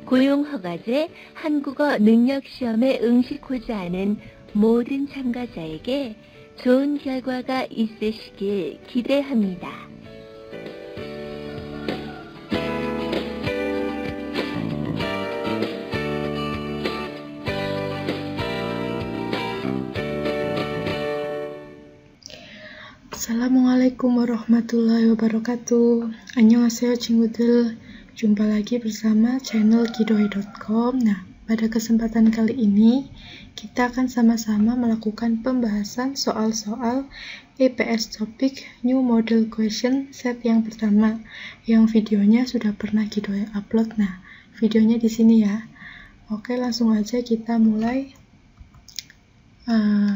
고용허가제 한국어 능력시험에 응시코자 하는 모든 참가자에게 좋은 결과가 있으시길 기대합니다. Assalamualaikum warahmatullahi wabarakatuh. Annyeonghaseyo 친구들. Jumpa lagi bersama channel kidohi.com. Nah, pada kesempatan kali ini kita akan sama-sama melakukan pembahasan soal-soal EPS Topik New Model Question set yang pertama, yang videonya sudah pernah Kidohi upload. Nah, videonya di sini ya. Oke, langsung aja kita mulai.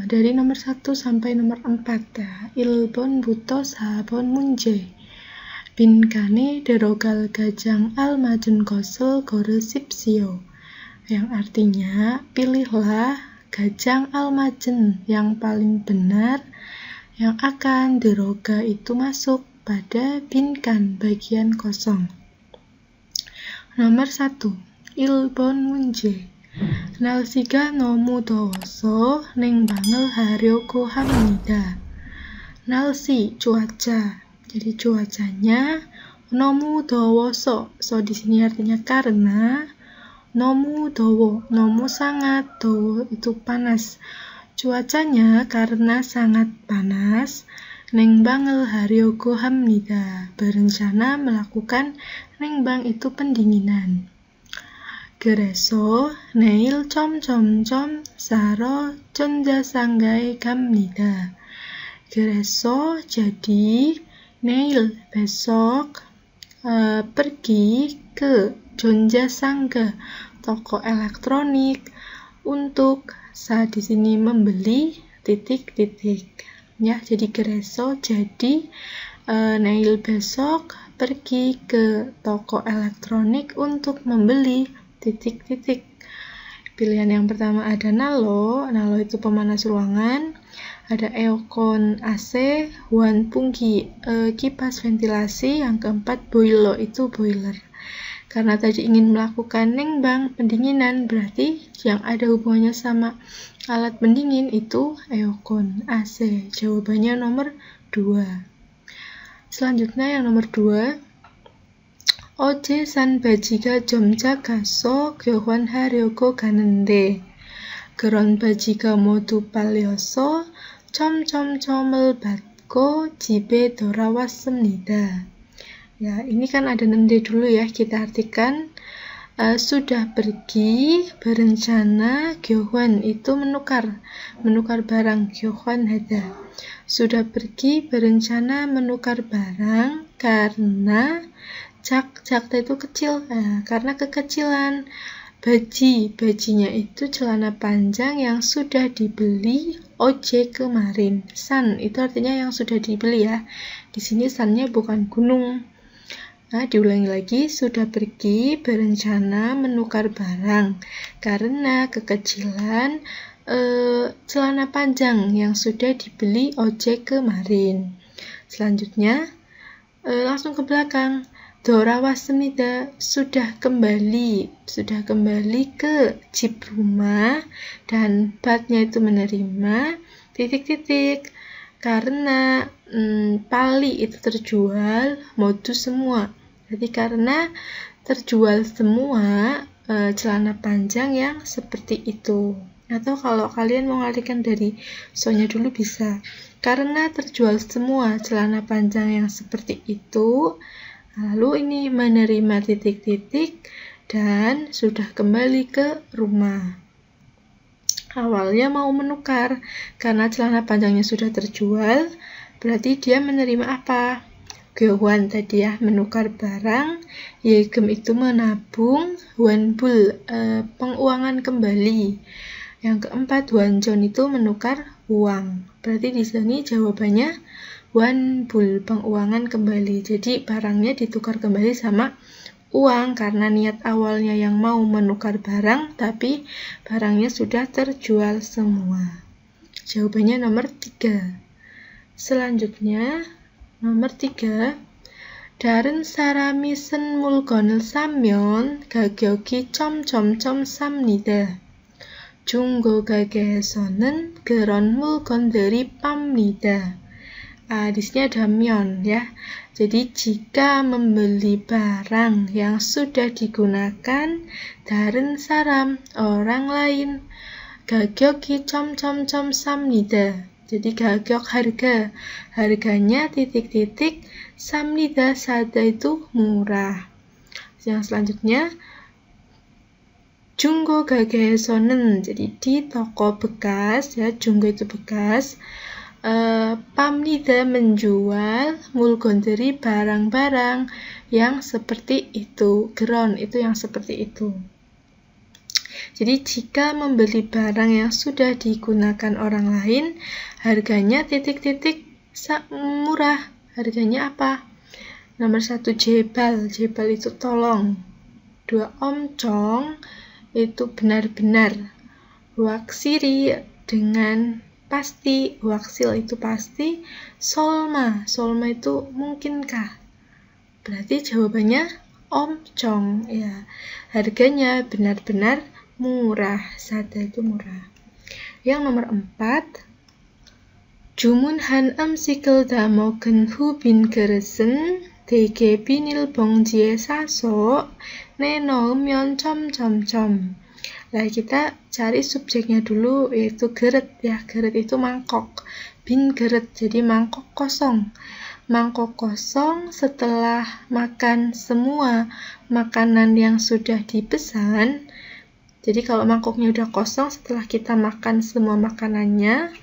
Dari nomor 1 sampai nomor 4 ya. 1번부터 4번 문제. 빈칸에 들어갈 가장 알맞은 것을 고르십시오. Yang artinya, pilihlah 가장 알맞은, yang paling benar, yang akan 들어가 itu masuk pada 빈칸, bagian kosong. Nomor 1, 1번 문제. 날씨가 너무 더워서 냉방을 하려고 합니다. 날씨, cuaca. Jadi cuacanya 너무 더워서, so di sini artinya karena, 너무 더워, 너무 sangat, 더워 itu panas. Cuacanya karena sangat panas, 냉방을 하려고 합니다. Berencana melakukan 냉방 itu pendinginan. 그래서 내일 점점점 사러 전자상가에 갑니다. 그래서 jadi Neil besok pergi ke 전자상가, toko elektronik, untuk saat di sini membeli titik-titik. Ya, jadi 그래서 jadi Neil besok pergi ke toko elektronik untuk membeli titik-titik. Pilihan yang pertama ada nalo itu pemanas ruangan, ada eokon AC, wanpungi kipas ventilasi, yang keempat boilo itu boiler. Karena tadi ingin melakukan 냉방 pendinginan, berarti yang ada hubungannya sama alat pendingin itu eokon AC. Jawabannya nomor 2. Selanjutnya yang nomor 2. 어제 산 바지가 좀 작아서 교환하려고 가는데 그런 바지가 모두 빨려서 점점점을 받고 집에 돌아왔습니다. Ya, ini kan ada nende dulu ya, kita artikan sudah pergi, berencana, 교환 itu menukar barang, 교환 하다. Sudah pergi, berencana menukar barang karena jak itu kecil, karena kekecilan. Bajinya itu celana panjang yang sudah dibeli ojek kemarin. San itu artinya yang sudah dibeli ya. Di sini sannya bukan gunung. Nah, diulangi lagi, sudah pergi, berencana menukar barang karena kekecilan celana panjang yang sudah dibeli ojek kemarin. Selanjutnya langsung ke belakang. 돌아왔습니다. sudah kembali ke jeep rumah, dan badnya itu menerima titik-titik. Karena pali itu terjual, modus semua. Jadi karena terjual semua celana panjang yang seperti itu. Atau kalau kalian mau ngalihkan dari soalnya dulu bisa. Karena terjual semua celana panjang yang seperti itu, lalu ini menerima titik-titik dan sudah kembali ke rumah. Awalnya mau menukar, karena celana panjangnya sudah terjual, berarti dia menerima apa? 교환 tadi ya, menukar barang. 예금 itu menabung, 환불 penguangan kembali. Yang keempat, 완전 itu menukar uang. Berarti di sini jawabannya 환불, penguangan kembali. Jadi barangnya ditukar kembali sama uang karena niat awalnya yang mau menukar barang, tapi barangnya sudah terjual semua. Jawabannya nomor 3. Selanjutnya nomor 3. 다른 사람이 쓴 물건을 사면 가격이 점점점 쌉니다. 중고 가게에서는 그런 물건들이 팝니다. Di sini ada myon ya. Jadi jika membeli barang yang sudah digunakan darin saram orang lain, 가격이 점점점 쌉니다. Jadi gagyok harganya titik-titik, 쌉니다, sada itu murah. Yang selanjutnya 중고 가게에서는, jadi di toko bekas ya, 중고 itu bekas, 팝니다 menjual, 물건들이 barang-barang yang seperti itu, 그런 itu yang seperti itu. Jadi jika membeli barang yang sudah digunakan orang lain, harganya titik-titik murah. Harganya apa? Nomor 1 jebal itu tolong. 2 omcong itu benar-benar. Waksiri dengan pasti, waksil itu pasti. Solma itu mungkinkah? Berarti jawabannya omcong ya. Harganya benar-benar murah, sada itu murah. Yang nomor 4, 주문한 음식을 다 먹은 후 빈 그릇은 대게 비닐봉지에 싸서 내놓으면 점점점. Nah, kita cari subjeknya dulu, yaitu geret ya. Geret itu mangkok. Bin geret, jadi mangkok kosong. Mangkok kosong setelah makan semua makanan yang sudah dipesan. Jadi kalau mangkoknya udah kosong setelah kita makan semua makanannya,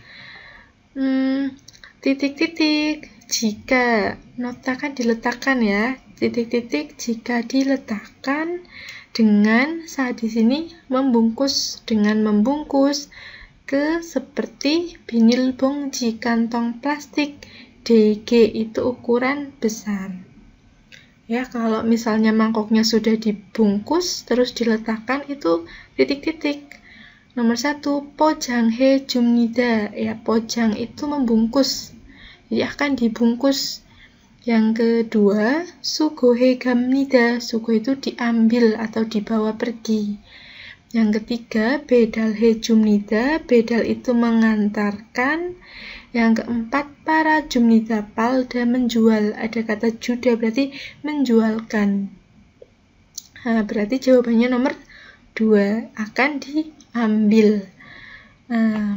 titik-titik, jika, nota kan diletakkan ya, titik-titik jika diletakkan dengan, saat di sini membungkus, dengan membungkus ke seperti binil bongji, kantong plastik, DG itu ukuran besar. Ya, kalau misalnya mangkoknya sudah dibungkus terus diletakkan itu titik-titik. Nomor 1, 포장해 줍니다. Ya, pojang itu membungkus. Jadi akan dibungkus. Yang kedua, 수거해 갑니다. 수거 itu diambil atau dibawa pergi. Yang ketiga, 배달해 줍니다. 배달 itu mengantarkan. Yang keempat, para 줍니다. palda menjual. Ada kata juda berarti menjualkan. Nah, berarti jawabannya nomor 2, akan diambil.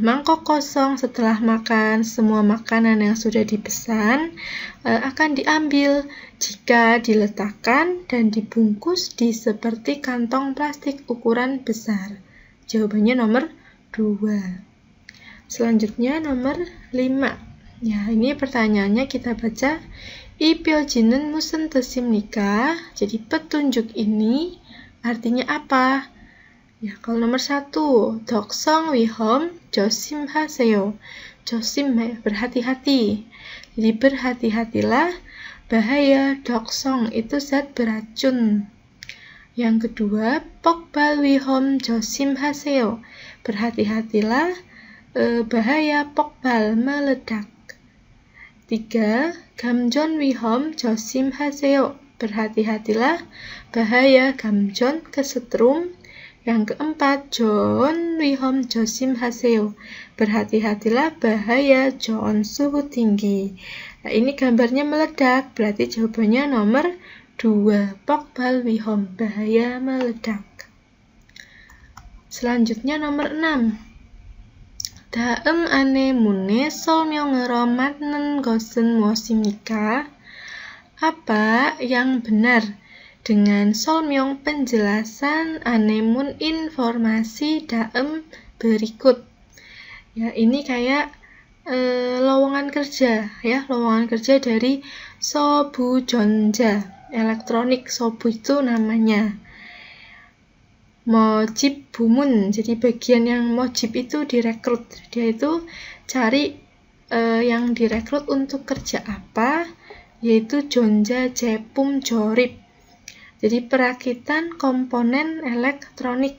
Mangkok kosong setelah makan semua makanan yang sudah dipesan akan diambil jika diletakkan dan dibungkus di seperti kantong plastik ukuran besar. Jawabannya nomor 2. Selanjutnya nomor 5. Ya, ini pertanyaannya kita baca. 이 표지는 무슨 뜻입니까? Jadi petunjuk ini artinya apa? Ya, kalau nomor 1, 덕성 위험 조심하세요. 조심, berhati-hati. Jadi berhati-hatilah, bahaya, 덕성 itu zat beracun. Yang kedua, 폭발 위험 조심하세요. Berhati-hatilah, bahaya, 폭발, meledak. 3, 감전 위험 조심하세요. Berhati-hatilah, bahaya, 감전, kesetrum. Yang keempat, jon 위험 조심하세요. Berhati-hatilah, bahaya, jon, suhu tinggi. Nah, ini gambarnya meledak, berarti jawabannya nomor 2, 폭발 위험, bahaya meledak. Selanjutnya nomor 6. 다음 안내문의 설명으로 맞는 것은 무엇입니까? Apa yang benar dengan 설명 penjelasan anemun informasi daem berikut. Ya, ini kayak lowongan kerja ya, lowongan kerja dari Sobujonja elektronik. Sobu itu namanya. Mojib bumun, jadi bagian yang mojib itu direkrut. Dia itu cari yang direkrut untuk kerja apa, yaitu Jonja Jepum Jorip. Jadi perakitan komponen elektronik.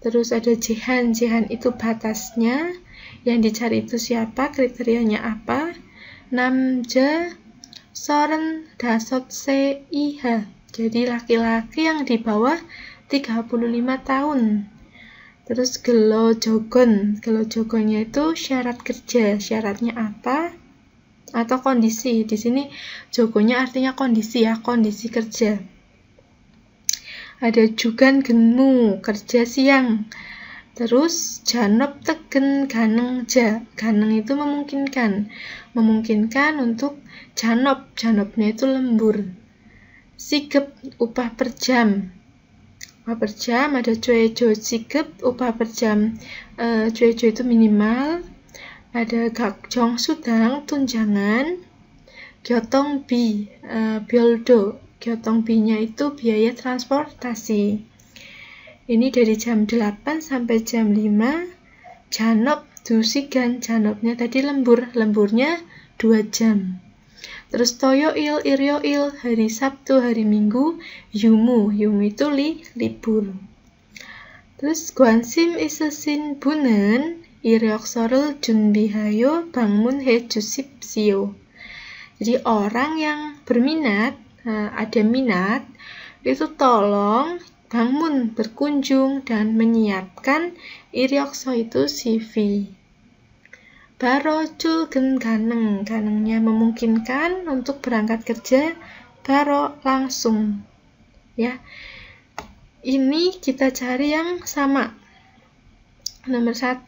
Terus ada jihan itu batasnya. Yang dicari itu siapa, kriterianya apa. Namja Soren dasot CIH. Jadi laki-laki yang di bawah 35 tahun. Terus gelo jogonnya itu syarat kerja. Syaratnya apa? Atau kondisi. Di sini jogonya artinya kondisi ya, kondisi kerja. Ada jugan genmu, kerja siang. Terus janop tegen ganeng ja. Ganeng itu memungkinkan untuk janopnya itu lembur. Sigep upah per jam. Upah per jam ada cuejo sigep upah per jam. Cuejo itu minimal. Ada gakjong sudang tunjangan. Gyotong bi bioldo. Gyotong bi-nya itu biaya transportasi. Ini dari jam 8 sampai jam 5. Janop dusigan, janopnya tadi lemburnya 2 jam. Terus toyo iryo il, hari Sabtu, hari Minggu, yumu itu libur. Terus guansim isesin bunen, iryok sorel junbihayo bangmun he jusip sio. Jadi orang yang berminat, ada minat, itu tolong bangun, berkunjung, dan menyiapkan iryokso itu CV. Baro culgen ganengnya memungkinkan untuk berangkat kerja baro langsung. Ya, ini kita cari yang sama. Nomor 1,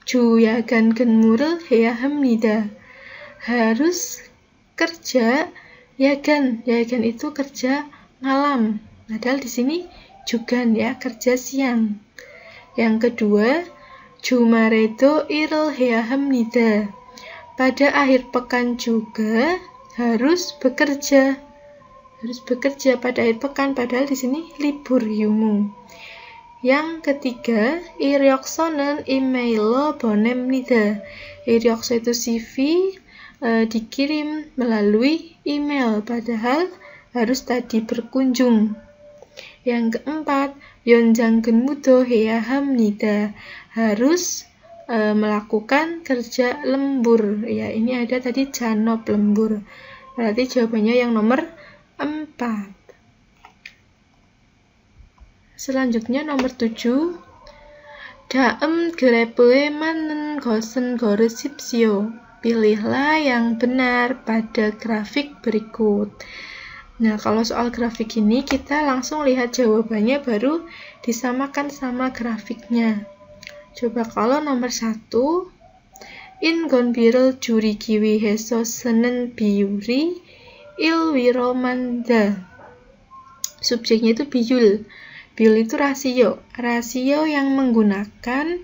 juyagan genmurel heahamnida. Harus kerja yagan itu kerja malam. Padahal di sini jugan ya, kerja siang. Yang kedua, jumaredo irel heahamnida. Pada akhir pekan juga harus bekerja pada akhir pekan, padahal di sini libur yumu. Yang ketiga, iryoksonen emailo bonemnida. Iryokso itu CV dikirim melalui email, padahal harus tadi berkunjung. Yang keempat, yonjanggen mudo heahamnida. Harus melakukan kerja lembur. Ya, ini ada tadi janop lembur. Berarti jawabannya yang nomor 4. Selanjutnya nomor 7. Daem grepe manen gosen goresipsio. Pilihlah yang benar pada grafik berikut. Nah, kalau soal grafik ini kita langsung lihat jawabannya baru disamakan sama grafiknya. Coba kalau nomor 1, ingon birel juri kiwi heso senen biuri il wiromanda. Subjeknya itu biyul. Biyul itu rasio yang menggunakan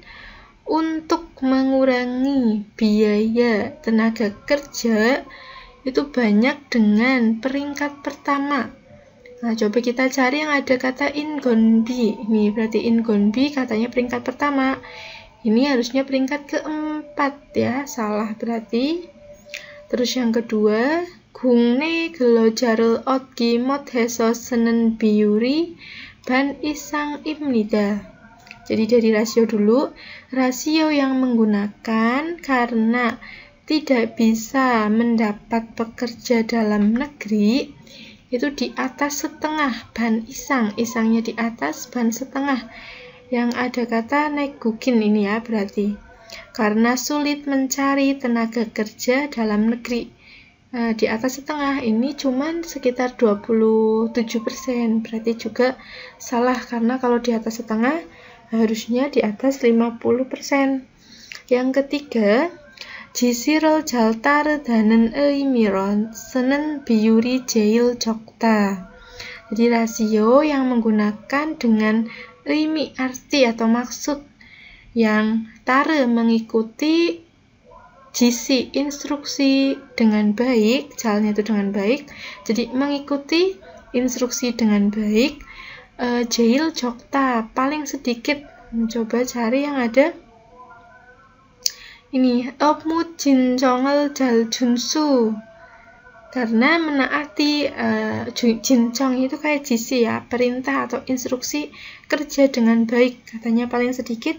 untuk mengurangi biaya tenaga kerja itu banyak dengan peringkat pertama. Nah, coba kita cari yang ada kata ingonbi. Ini berarti ingonbi katanya peringkat pertama. Ini harusnya peringkat keempat ya, salah berarti. Terus yang kedua, gungne gelo jarel otgi mot heso senen biuri ban isang imnida. Jadi dari rasio dulu, rasio yang menggunakan karena tidak bisa mendapat pekerja dalam negeri itu di atas setengah ban isangnya di atas ban setengah. Yang ada kata negukin ini ya, berarti karena sulit mencari tenaga kerja dalam negeri. Di atas setengah ini cuman sekitar 27%, berarti juga salah karena kalau di atas setengah harusnya di atas 50%. Yang ketiga, jisirel jaltar danen eimiron senen biuri jail jokta. Jadi rasio yang menggunakan dengan eimi arti atau maksud yang tare mengikuti jisi instruksi dengan baik, jalannya itu dengan baik. Jadi mengikuti instruksi dengan baik. Jail jokta paling sedikit. Mencoba cari yang ada ini opmu jinjongel jaljunsu, karena menaati jinjong itu kayak jisi ya, perintah atau instruksi kerja dengan baik, katanya paling sedikit,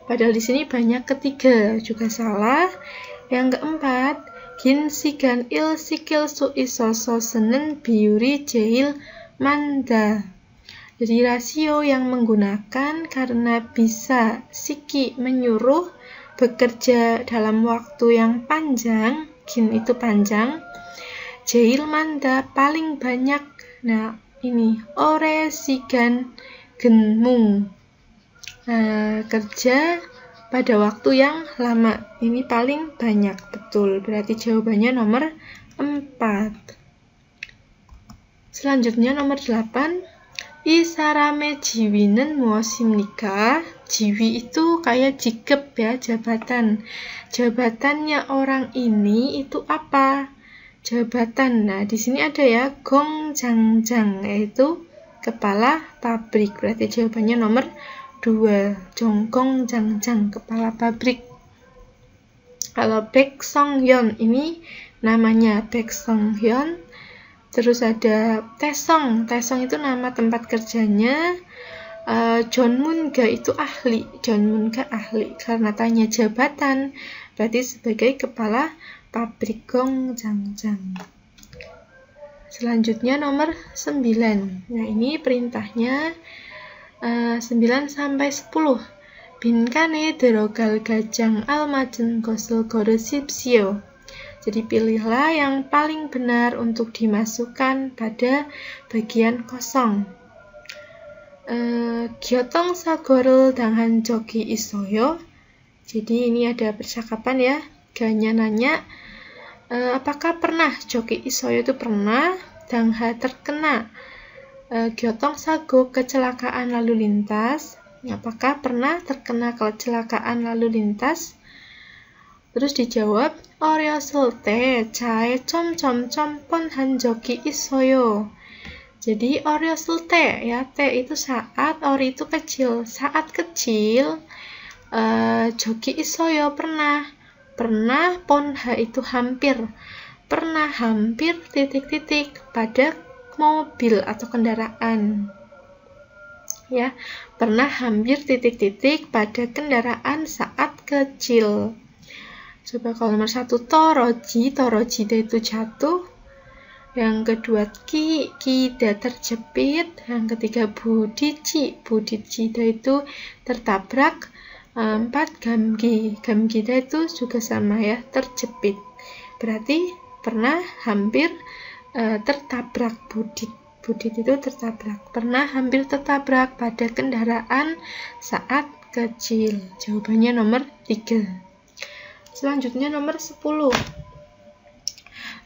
padahal di sini banyak. Ketiga juga salah. Yang keempat, gin sigan il sikil su isoso senen biuri jahil manda. Jadi rasio yang menggunakan karena bisa siki menyuruh bekerja dalam waktu yang panjang, gin itu panjang, jahil manda paling banyak. Nah, ini ore sigan genmung, kerja pada waktu yang lama, ini paling banyak, betul, berarti jawabannya nomor 4. Selanjutnya nomor 8, 이 사람의 지위는 무엇입니까? 지위 itu kayak jikep ya, jabatan. Jabatannya orang ini itu apa? Jabatan. Nah, di sini ada ya gongjangjang, yaitu kepala pabrik. Berarti jawabannya nomor 2. Jonggongjangjang, kepala pabrik. Kalau Baeksonghyun ini namanya Baeksonghyun. Terus ada Taesong. Taesong itu nama tempat kerjanya. Jeonmunga itu ahli. Jeonmunga ahli. Karena tanya jabatan, berarti sebagai kepala pabrik gongjangjang. Selanjutnya nomor 9. Nah, ini perintahnya 9 sampai 10. 빈칸에 들어갈 가장 알맞은 것을 고르십시오. Jadi pilihlah yang paling benar untuk dimasukkan pada bagian kosong. 교통사고를 당한 적이 있어요? Jadi ini ada percakapan ya. Ganya nanya, apakah pernah? Joki isoyo itu pernah. Dangha terkena. 교통사고 kecelakaan lalu lintas. Apakah pernah terkena kecelakaan lalu lintas? Terus dijawab, 어렸을 때 차에 점점점 뻔한 적이 있어요. Jadi 어렸을 때, ya, te itu saat, ori itu kecil. Saat kecil, 적이 있어요, pernah. Pernah, ponha itu hampir. Pernah hampir, titik-titik, pada mobil atau kendaraan. Ya, pernah hampir titik-titik pada kendaraan saat kecil. Coba kalau nomor 1, toroji itu jatuh. Yang kedua, kida terjepit. Yang ketiga, budici itu tertabrak. 4, gamgida itu juga sama ya, terjepit. Berarti pernah hampir tertabrak. Budit itu tertabrak. Pernah hampir tertabrak pada kendaraan saat kecil. Jawabannya nomor 3. Selanjutnya nomor 10.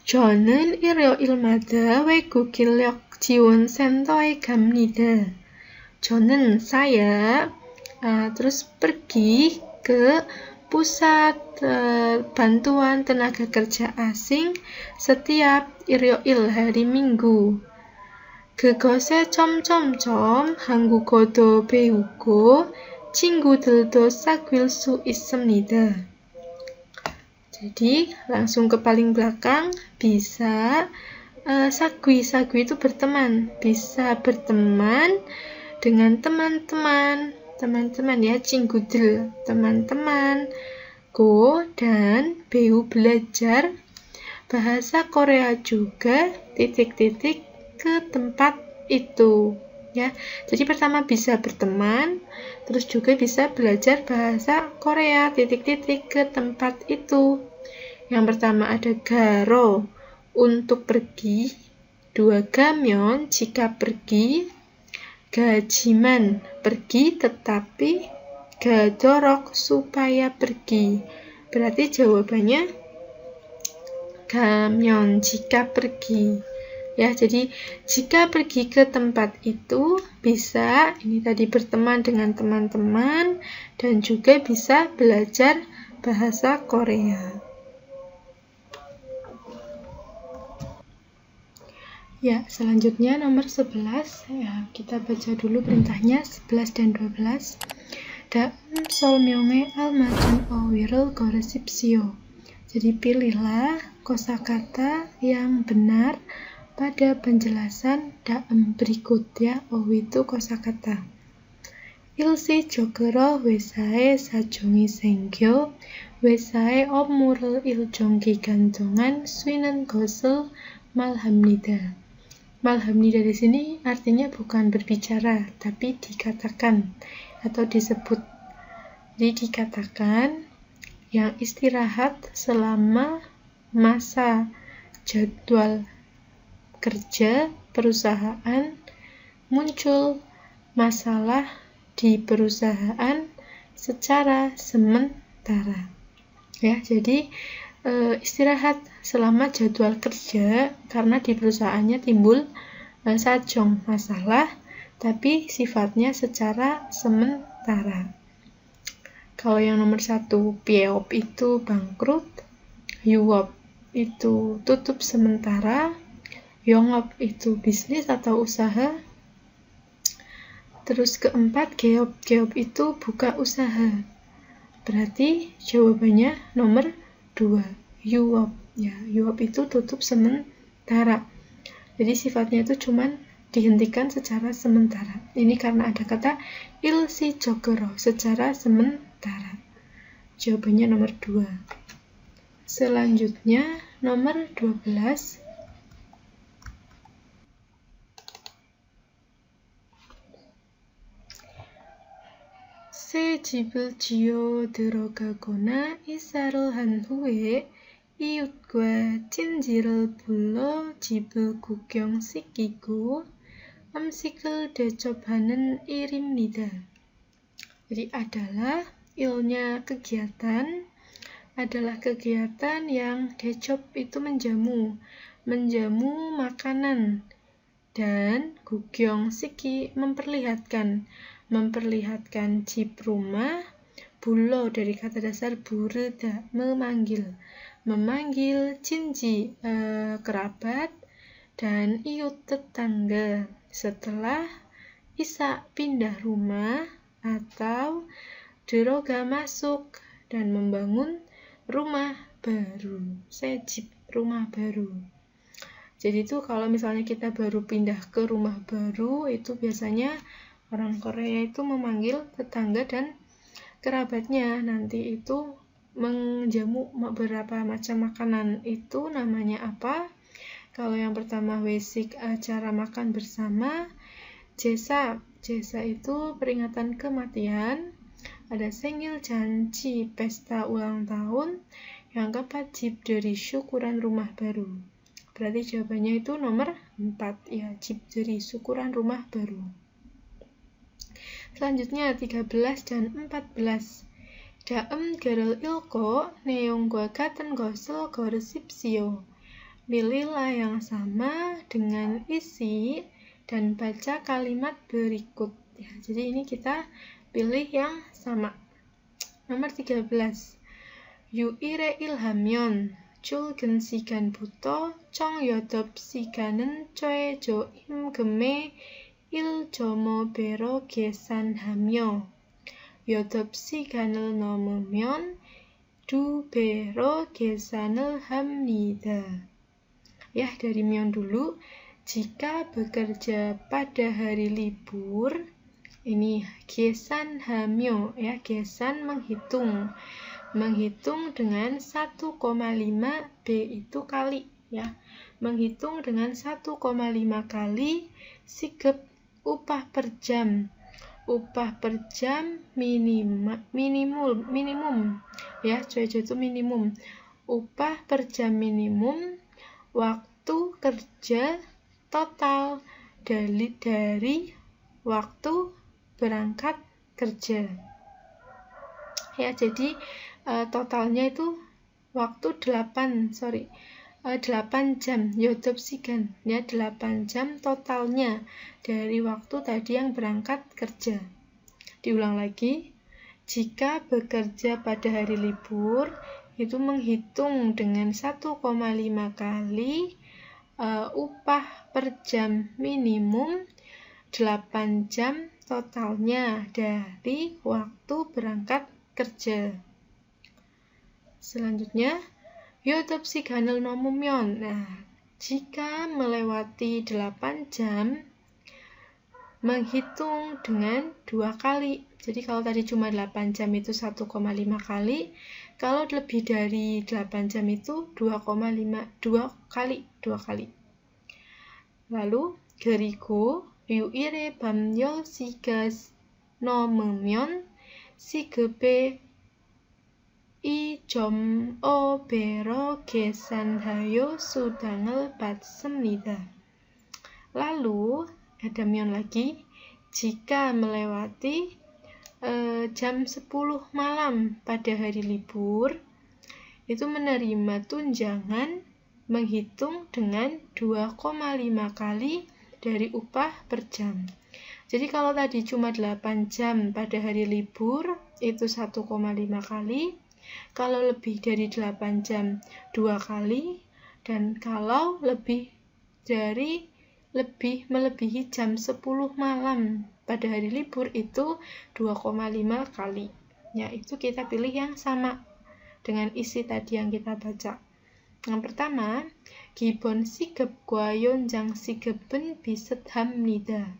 저는 일요일마다 외국 인력 지원 센터에 갑니다. 저는 saya terus pergi ke pusat bantuan tenaga kerja asing setiap 일요일 hari Minggu. 그곳에 점점점 한국어도 배우고 친구들도 사귈 수 있습니다. Jadi langsung ke paling belakang, bisa sagwi itu berteman, bisa berteman dengan teman-teman ya, 친구들, teman-teman, go dan 배우 belajar bahasa Korea juga, titik-titik ke tempat itu ya. Jadi pertama bisa berteman, terus juga bisa belajar bahasa Korea, titik-titik ke tempat itu. Yang pertama ada garo, untuk pergi. 2, gamen, jika pergi. Gajiman, pergi tetapi. Gadorok, supaya pergi. Berarti jawabannya gamen, jika pergi. Ya, jadi jika pergi ke tempat itu bisa ini tadi berteman dengan teman-teman dan juga bisa belajar bahasa Korea. Ya, selanjutnya nomor 11. Ya, kita baca dulu perintahnya 11 dan 12. 다음 설명에 알맞은 어휘를 고르십시오. Jadi pilihlah kosakata yang benar pada penjelasan dalam berikut ya. 어휘 itu kosakata. 일시적으로 회사에 사정이 생겨 회사에 업무를 일정 기간 동안 쉬는 것을 말합니다. Malhamnida di sini artinya bukan berbicara, tapi dikatakan atau disebut. Jadi dikatakan yang istirahat selama masa jadwal kerja perusahaan muncul masalah di perusahaan secara sementara. Ya, jadi istirahat selama jadwal kerja karena di perusahaannya timbul sajong masalah, tapi sifatnya secara sementara. Kalau yang nomor 1, Pyeop itu bangkrut, Yuop itu tutup sementara, Yongop itu bisnis atau usaha. Terus keempat, Geop itu buka usaha. Berarti jawabannya nomor 2, Yuop. Ya, Yuop itu tutup sementara. Jadi sifatnya itu cuman dihentikan secara sementara. Ini karena ada kata ilsijogoro, secara sementara. Jawabannya nomor 2. Selanjutnya nomor 12. 새 집을 지어 들어가거나 이사를 한 후에 이웃과 친지를 불러 집을 구경시키고 음식을 대접하는 일입니다. Jadi ilnya kegiatan adalah kegiatan yang 대접 itu menjamu makanan, dan 구경시키 memperlihatkan cip rumah, 불러 dari kata dasar bu르다, memanggil cinci kerabat, dan iut tetangga setelah isa pindah rumah atau 들어가 masuk dan membangun rumah baru, sejip rumah baru. Jadi itu kalau misalnya kita baru pindah ke rumah baru, itu biasanya orang Korea itu memanggil tetangga dan kerabatnya, nanti itu menjamu beberapa macam makanan. Itu namanya apa? Kalau yang pertama wesik, acara makan bersama. Jesa itu peringatan kematian. Ada 생일 잔치, pesta ulang tahun. Yang keempat 집들이, syukuran rumah baru. Berarti jawabannya itu nomor 4 ya, 집들이, syukuran rumah baru. Selanjutnya 13 dan 14. 다음 글을 읽고 내용과 같은 것을 고르십시오. Pilihlah yang sama dengan isi dan baca kalimat berikut. Ya, jadi ini kita pilih yang sama. Nomor 13. 유일의 1하면 출근 시간부터 총 8시간은 최저 임금의 1.5배로 계산하며 8시간을 넘으면 2배로 계산을 합니다. Ya, dari Myeon dulu. Jika bekerja pada hari libur, ini 계산하며, ya, 계산 menghitung dengan 1,5 B itu kali, ya. Menghitung dengan 1,5 kali sikep upah per jam. Upah per jam minimum, ya, cuaca itu minimum. Upah per jam minimum, waktu kerja total dari waktu berangkat kerja. Ya, jadi totalnya itu waktu 8 jam, 8시간, ya, 8 jam totalnya dari waktu tadi yang berangkat kerja. Diulang lagi, jika bekerja pada hari libur, itu menghitung dengan 1,5 kali upah per jam minimum 8 jam totalnya dari waktu berangkat kerja. Selanjutnya, 8시간을 넘으면, nah, jika melewati 8 jam, menghitung dengan 2 kali. Jadi kalau tadi cuma 8 jam itu 1,5 kali, Kalau lebih dari 8 jam itu 2 kali. Lalu 그리고 6일에 밤 10시가 넘으면 시급에 2.5배로 계산하여 수당을 받습니다. Lalu ada mion lagi, jika melewati jam 10 malam pada hari libur, itu menerima tunjangan menghitung dengan 2,5 kali dari upah per jam. Jadi kalau tadi cuma 8 jam pada hari libur, itu 1,5 kali. Kalau lebih dari 8 jam, 2 kali. Dan kalau melebihi jam 10 malam pada hari libur, itu 2,5 kali. Ya, itu kita pilih yang sama dengan isi tadi yang kita baca. Yang pertama, 기본 시급과 연장 시급은 비슷합니다.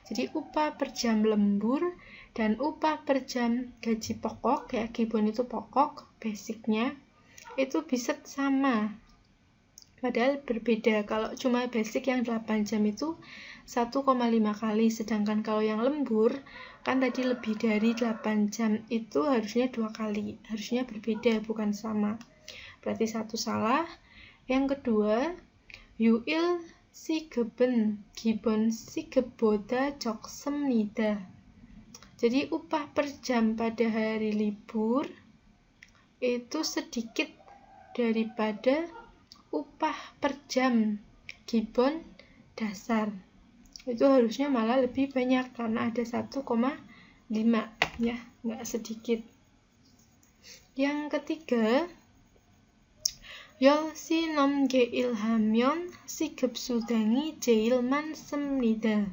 Jadi upah per jam lembur dan upah per jam gaji pokok, ya gibbon itu pokok, basicnya, itu bisa sama. Padahal berbeda. Kalau cuma basic yang 8 jam itu 1,5 kali, sedangkan kalau yang lembur, kan tadi lebih dari 8 jam itu harusnya 2 kali. Harusnya berbeda, bukan sama. Berarti satu salah. Yang kedua, 유일 시급은 기본 시급보다 적습니다. Jadi upah per jam pada hari libur itu sedikit daripada upah per jam gibbon dasar. Itu harusnya malah lebih banyak karena ada 1,5, ya, nggak sedikit. Yang ketiga, 10시 넘게 일하면 시급 수당이 제일 많습니다.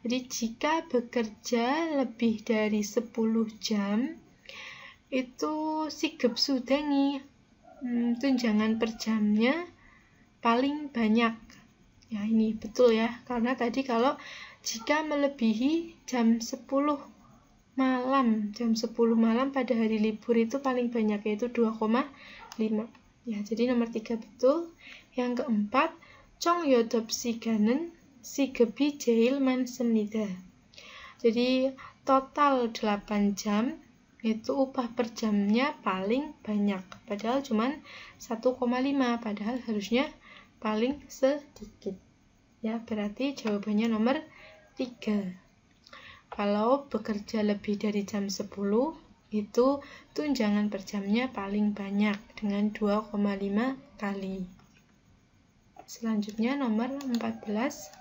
Jadi jika bekerja lebih dari 10 jam, itu sikap sudangi, tunjangan per jamnya paling banyak. Ya, ini betul ya, karena tadi kalau jika melebihi jam 10 malam pada hari libur itu paling banyak, yaitu 2,5. Ya, jadi nomor 3 betul. Yang keempat, 총 8시간은 시급이 제일 많습니다. Jadi total 8 jam itu upah per jamnya paling banyak. Padahal cuma 1,5, padahal harusnya paling sedikit. Ya, berarti jawabannya nomor 3. Kalau bekerja lebih dari jam 10, itu tunjangan per jamnya paling banyak dengan 2,5 kali. Selanjutnya nomor 14.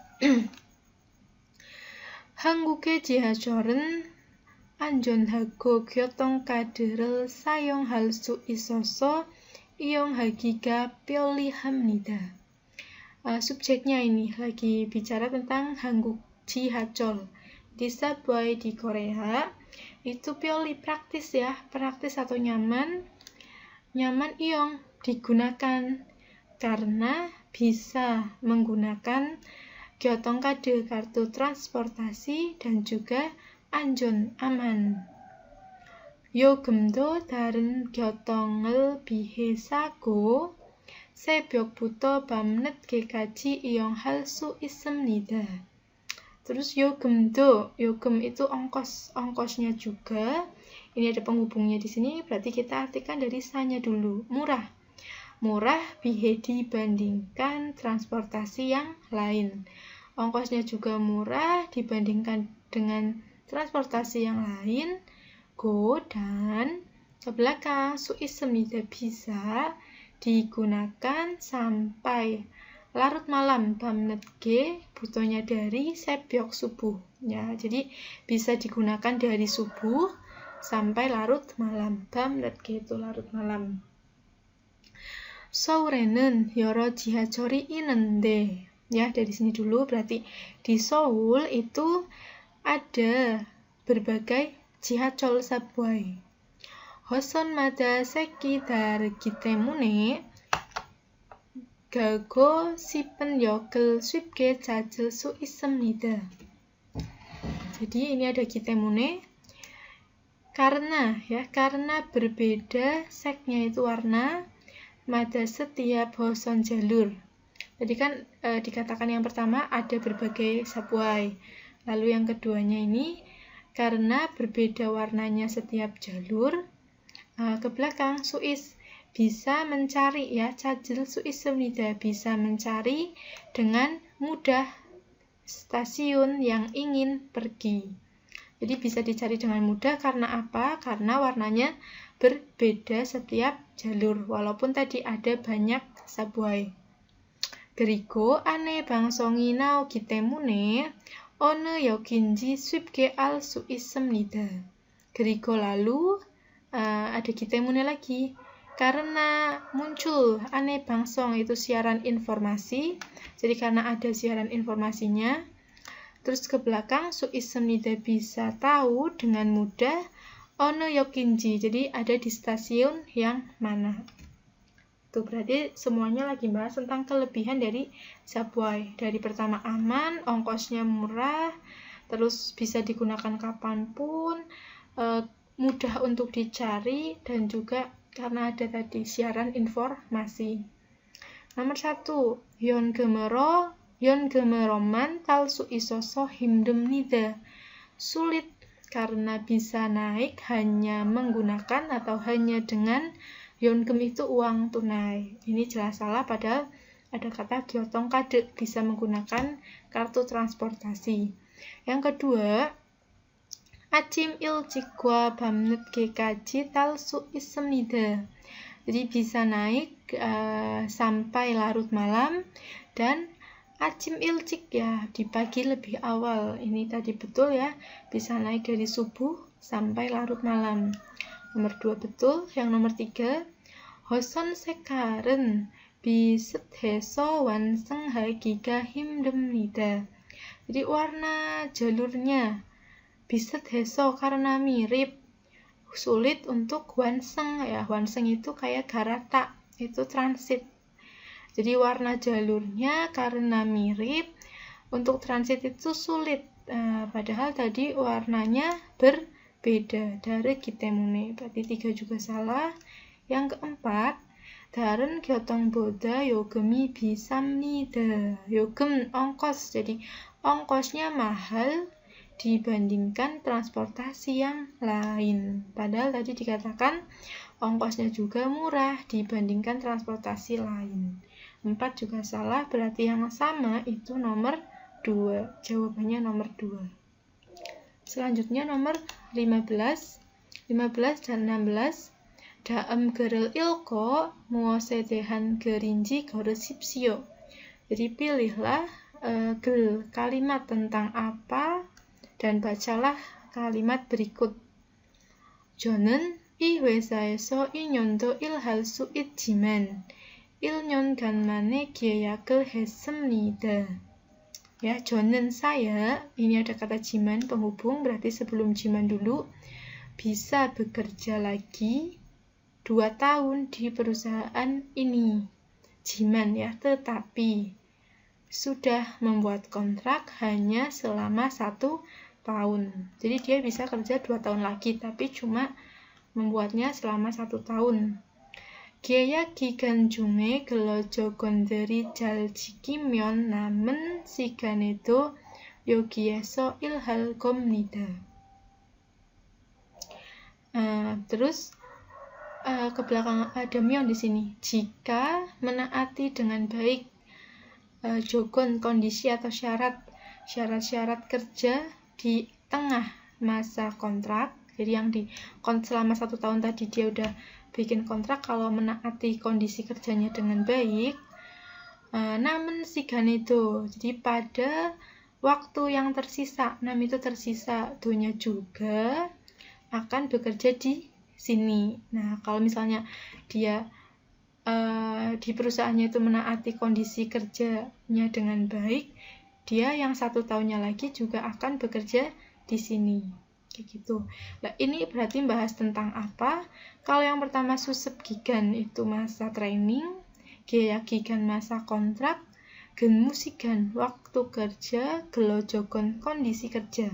한국의 지하철은 안전하고 교통카드를 사용할 수 있어서 이용하기가 편리합니다. Subjeknya ini lagi bicara tentang Hanguk Jihacheol. Di subway di Korea itu praktis ya, praktis atau nyaman iong digunakan karena bisa menggunakan 교통카드, kartu transportasi, dan juga 안전, aman. 요금도 다른 교통을 비해 싸고 새벽부터 밤늦게까지 이용할 수 있습니다. Terus 요금 itu ongkosnya juga. Ini ada penghubungnya di sini, berarti kita artikan dari sanya dulu. Murah bihe dibandingkan transportasi yang lain. Ongkosnya juga murah dibandingkan dengan transportasi yang lain. Go dan ke belakang su 있습니다. Bisa digunakan sampai larut malam, 밤늦게, butonya dari 새벽 subuh. Ya, jadi bisa digunakan dari subuh sampai larut malam. 밤늦게 itu larut malam. 서울에는 여러 지하철이 있는데, ya dari sini dulu, berarti di Seoul itu ada berbagai 지하철 subway. 호선마다 색이 다르기 때문에 가고 싶은 역을 쉽게 찾을 수 있습니다. Jadi ini ada 기때문에 karena berbeda seknya itu warna pada setiap hoson jalur. Jadi kan dikatakan yang pertama ada berbagai subway. Lalu yang keduanya ini karena berbeda warnanya setiap jalur. Ke belakang Suis bisa mencari ya, 찾을 수 있습니다. Bisa mencari dengan mudah stasiun yang ingin pergi. Jadi bisa dicari dengan mudah karena apa? Karena warnanya berbeda setiap jalur, walaupun tadi ada banyak subway. 그리고 안내 방송이 나오기 때문에 어느 역인지 쉽게 알 수 있습니다. 그리고 lalu ada 기때문에 lagi. Karena muncul aneh bangsong itu siaran informasi, jadi karena ada siaran informasinya, terus ke belakang 수 있습니다 bisa tahu dengan mudah 어느 역인지, jadi ada di stasiun yang mana. Tuh berarti semuanya lagi bahas tentang kelebihan dari subway. Dari pertama aman, ongkosnya murah, terus bisa digunakan kapanpun, mudah untuk dicari, dan juga karena ada tadi siaran informasi. Nomor 1, 연금으로만 탈 수 있어서 힘듭니다. Sulit karena bisa naik hanya menggunakan atau hanya dengan 연금 itu uang tunai. Ini jelas salah, padahal ada kata 교통카드, bisa menggunakan kartu transportasi. Yang kedua, 아침 일찍과 밤늦게까지 탈 수 있습니다. Jadi bisa naik sampai larut malam, dan 아침 일찍 ya di pagi lebih awal. Ini tadi betul ya, bisa naik dari subuh sampai larut malam. Nomor 2 betul. Yang nomor 3, hoson 색깔은 비슷해서 완성하기가 힘듭니다. Jadi warna jalurnya 비슷해서 karena mirip, sulit untuk 완성 ya. 완성 itu kayak garata, itu transit. Jadi warna jalurnya karena mirip, untuk transit itu sulit. Padahal tadi warnanya berbeda. Dari 기때문에, berarti 3 juga salah. Yang keempat, 다른 교통보다 요금이 비쌉니다. 요금 ongkos, jadi ongkosnya mahal dibandingkan transportasi yang lain. Padahal tadi dikatakan ongkosnya juga murah dibandingkan transportasi lain. 4 juga salah, berarti yang sama itu nomor 2. Jawabannya nomor 2. Selanjutnya nomor 15 dan 16. 다음 글을 읽고 무엇에 대한 글인지 고르십시오. Jadi pilihlah kalimat tentang apa dan bacalah kalimat berikut. 저는 이 회사에서 2년도 일할 수 있지만 1년간 만에 계약을 했습니다. Ya, 저는 saya, ini ada kata jiman penghubung, berarti sebelum jiman dulu, bisa bekerja lagi 2 tahun di perusahaan ini. Jiman ya, tetapi sudah membuat kontrak hanya selama 1 tahun. Jadi dia bisa kerja 2 tahun lagi, tapi cuma membuatnya selama 1 tahun. 계약 기간 중에 근로조건들이 잘 지키면 남은 시간에도 여기에서 일할 겁니다. Terus ke belakang ada mion di sini. Jika menaati dengan baik jogon, kondisi atau syarat-syarat kerja di tengah masa kontrak. Jadi yang selama 1 tahun tadi dia udah bikin kontrak, kalau menaati kondisi kerjanya dengan baik. Namun sigan itu, jadi pada waktu yang tersisa, nam itu tersisa, dunya juga akan bekerja di sini. Nah, kalau misalnya dia di perusahaannya itu menaati kondisi kerjanya dengan baik, dia yang 1 tahunnya lagi juga akan bekerja di sini. Kayak gitu. Nah, ini berarti bahas tentang apa? Kalau yang pertama susep gigan itu masa training, 계약 기간 masa kontrak, 근무 시간 waktu kerja, 근로조건 kondisi kerja.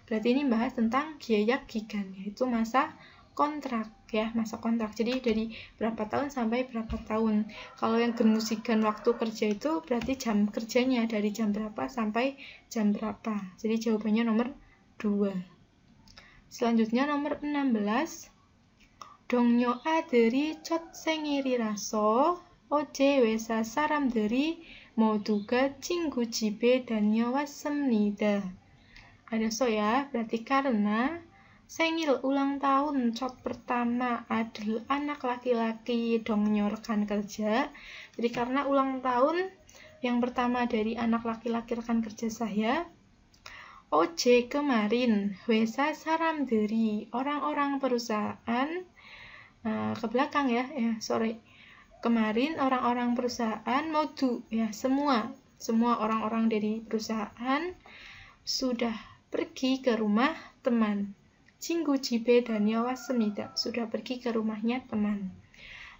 Berarti ini bahas tentang 계약 기간, yaitu masa kontrak ya, masa kontrak. Jadi dari berapa tahun sampai berapa tahun. Kalau yang genusigan waktu kerja itu berarti jam kerjanya dari jam berapa sampai jam berapa. Jadi jawabannya nomor 2. Selanjutnya nomor 16. 동료 아들이 첫 생일이라서 어제 회사 사람들이 모두가 친구 집에 다녀왔습니다. Ada so ya, berarti karena 생일 ulang tahun 첫 pertama adalah anak laki-laki 동료 rekan kerja. Jadi karena ulang tahun yang pertama dari anak laki-laki rekan kerja saya, 어제 kemarin 회사 사람들이 orang-orang perusahaan, ke belakang ya, kemarin orang-orang perusahaan modu ya, semua orang-orang dari perusahaan sudah pergi ke rumah teman. 친구 집에 다녀왔습니다. sudah pergi ke rumahnya teman.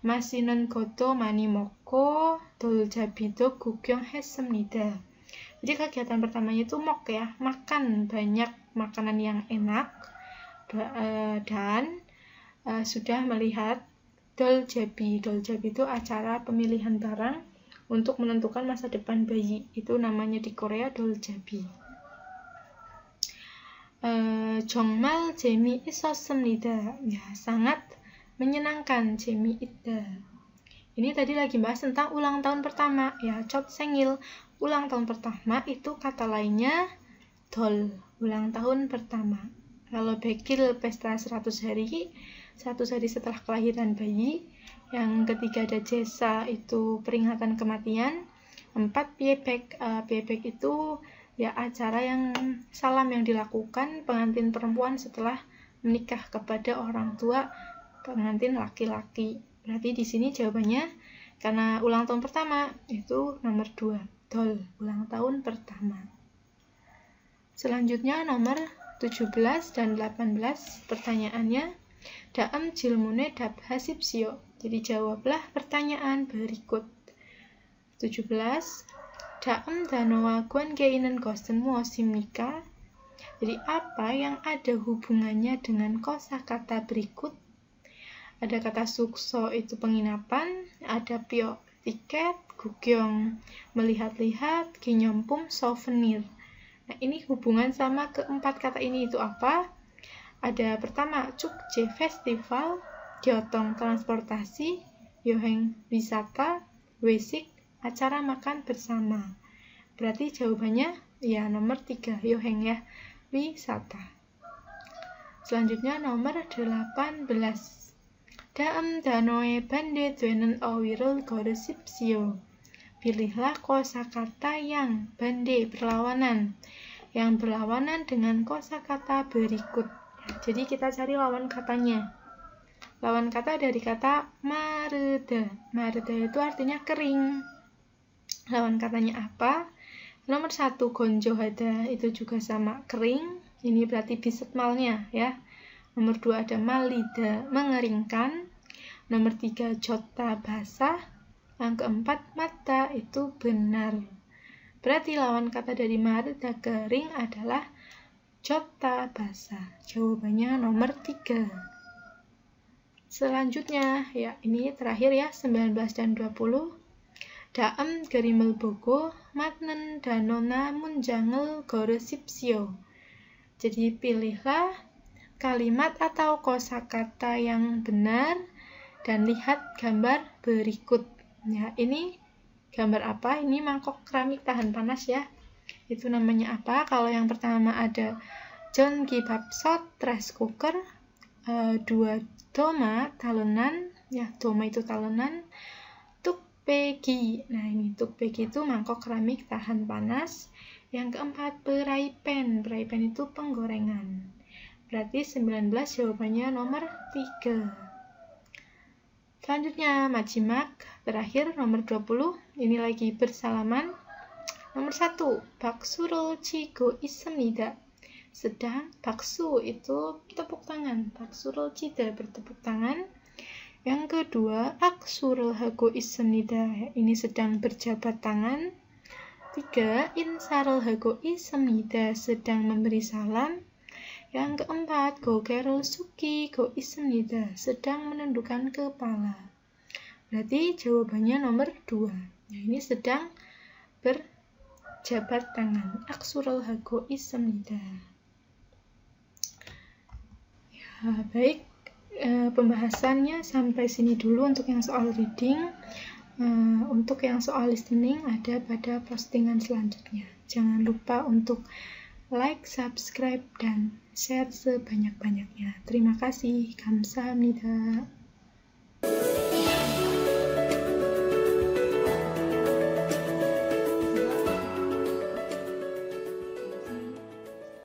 맛있는 것도 많이 먹고 돌잡이도 구경했습니다. Jadi kegiatan pertamanya itu mok ya, makan banyak makanan yang enak, dan sudah melihat doljabi. Doljabi itu acara pemilihan barang untuk menentukan masa depan bayi. Itu namanya di Korea doljabi. 정말 재미있었습니다. Ya, sangat menyenangkan, 재미있다. Ini tadi lagi bahas tentang ulang tahun pertama ya, 첫 생일. Ulang tahun pertama itu kata lainnya dol, ulang tahun pertama. Kalau bekil pesta 100 hari setelah kelahiran bayi. Yang ketiga ada jesa, itu peringatan kematian. 4 piebek. Piebek itu ya acara yang salam yang dilakukan pengantin perempuan setelah menikah kepada orang tua pengantin laki-laki. Berarti di sini jawabannya karena ulang tahun pertama itu nomor 2, dol, ulang tahun pertama. Selanjutnya nomor 17 dan 18 pertanyaannya, dalam 질문에 답하십시오. Jadi jawablah pertanyaan berikut. 17. 다음 단어와 관계 있는 것은 무엇입니까? Jadi apa yang ada hubungannya dengan kosakata berikut? Ada kata sukso itu penginapan, ada pyo tiket, gugyong melihat-lihat, 기념품 souvenir. Nah, ini hubungan sama keempat kata ini itu apa? Ada pertama 축제 festival, gyotong transportasi, 여행 wisata, 외식 acara makan bersama. Berarti jawabannya ya nomor 3, 여행 ya, wisata. Selanjutnya nomor 18. 다음 단어에 반대되는 어휘를 고르십시오. Pilihlah kosakata yang bande, berlawanan, yang berlawanan dengan kosakata berikut. Jadi kita cari lawan katanya. Lawan kata dari kata 마르다. 마르다 itu artinya kering. Lawan katanya apa? Nomor 1, gonjohada, itu juga sama, kering. Ini berarti bisetmalnya ya. Nomor 2 ada malida, mengeringkan. Nomor 3, jota, basah. Yang keempat, mata, itu benar. Berarti lawan kata dari marida, kering, adalah jota, basah. Jawabannya nomor 3. Selanjutnya, ya ini terakhir ya, 19 dan 20. 다음 그림을 보고 맞는 단어나 문장을 고르십시오. Jadi pilihlah kalimat atau kosakata yang benar dan lihat gambar berikut. Ya, ini gambar apa? Ini mangkok keramik tahan panas ya. Itu namanya apa? Kalau yang pertama ada 전기밥솥, rice cooker, 2 doma, talenan, ya doma itu talenan, tukbegi. Nah, ini tukbegi itu mangkok keramik tahan panas. Yang keempat praipan. Praipan itu penggorengan. Berarti 19 jawabannya nomor 3. Selanjutnya majimak, terakhir nomor 20. Ini lagi bersalaman. Nomor 1, 박수를 치고 있습니다. Sedang, baksu itu tepuk tangan. 박수를 치다, bertepuk tangan. Yang kedua, 악수를 하고 있습니다. Ini sedang berjabat tangan. 3, 인사를 하고 있습니다. Sedang memberi salam. Yang keempat, 고개를 숙이고 있습니다. Sedang menundukkan kepala. Berarti jawabannya nomor 2. Nah, ini sedang berjabat tangan. 악수를 하고 있습니다. Ya, baik. Pembahasannya sampai sini dulu untuk yang soal reading. Untuk yang soal listening ada pada postingan selanjutnya. Jangan lupa untuk like, subscribe, dan share sebanyak-banyaknya. Terima kasih. 감사합니다.